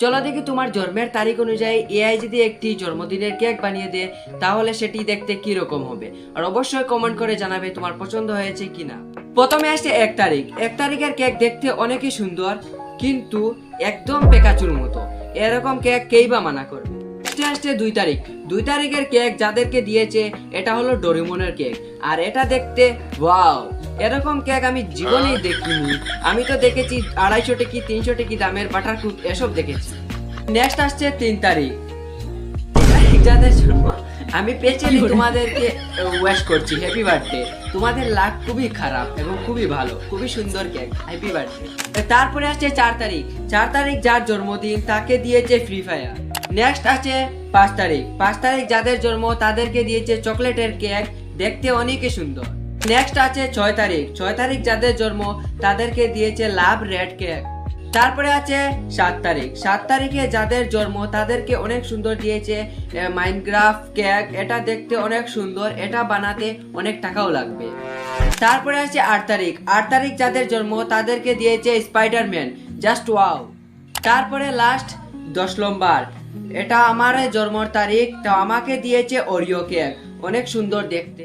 চলো দেখি তোমার জন্মের তারিখ অনুযায়ী এআই যদি একটি জন্মদিনের কেক বানিয়ে দেয় তাহলে সেটি দেখতে কি রকম হবে। আর অবশ্যই কমেন্ট করে জানাবে তোমার পছন্দ হয়েছে কিনা। প্রথমে আসছে 1 তারিখ। 1 তারিখের কেক দেখতে অনেকই সুন্দর, কিন্তু একদম পেকাচুর মতো। এরকম কেক কেই বা মানা করবে। আসছে 2 তারিখ। 2 তারিখের কেক যাদেরকে দিয়েছে এটা হলো ডোরেমনের কেক, আর এটা দেখতে ওয়াও, এরকম কেক আমি জীবনেই দেখিনি। আমি তো দেখেছি 250 টাকা 300 টাকা দামের বাটার কুক, এসব দেখেছি। নেক্সট আসছে 3 তারিখ। যাদের জন্য আমি পেছনে তোমাদেরকে ওয়েশ করছি, হ্যাপি বার্থডে। তোমাদের লাক খুবই খারাপ এবং খুবই ভালো, খুবই সুন্দর কেক, হ্যাপি বার্থডে। তারপরে আসছে 4 তারিখ। 4 তারিখ যার জন্মদিন তাকে দিয়েছে ফ্রি ফায়ার। নেক্সট আছে 5 তারিখ। 5 তারিখ যাদের জন্ম তাদেরকে দিয়েছে চকলেটের কেক, দেখতে অনেকই সুন্দর। নেক্সট আছে 6 তারিখ। 6 তারিখ যাদের জন্ম তাদেরকে দিয়েছে লাভ রেড কেক। তারপরে আছে 7 তারিখ। 7 তারিখে যাদের জন্ম তাদেরকে অনেক সুন্দর দিয়েছে মাইনক্রাফট কেক, এটা দেখতে অনেক সুন্দর, এটা বানাতে অনেক টাকাও লাগবে। তারপরে আছে 8 তারিখ। 8 তারিখ যাদের জন্ম তাদেরকে দিয়েছে স্পাইডারম্যান, জাস্ট ওয়াও। তারপরে লাস্ট 10 নম্বর, এটা আমার জন্মর তারিখ, তো আমাকে দিয়েছে ওরিও কেক, অনেক সুন্দর দেখতে।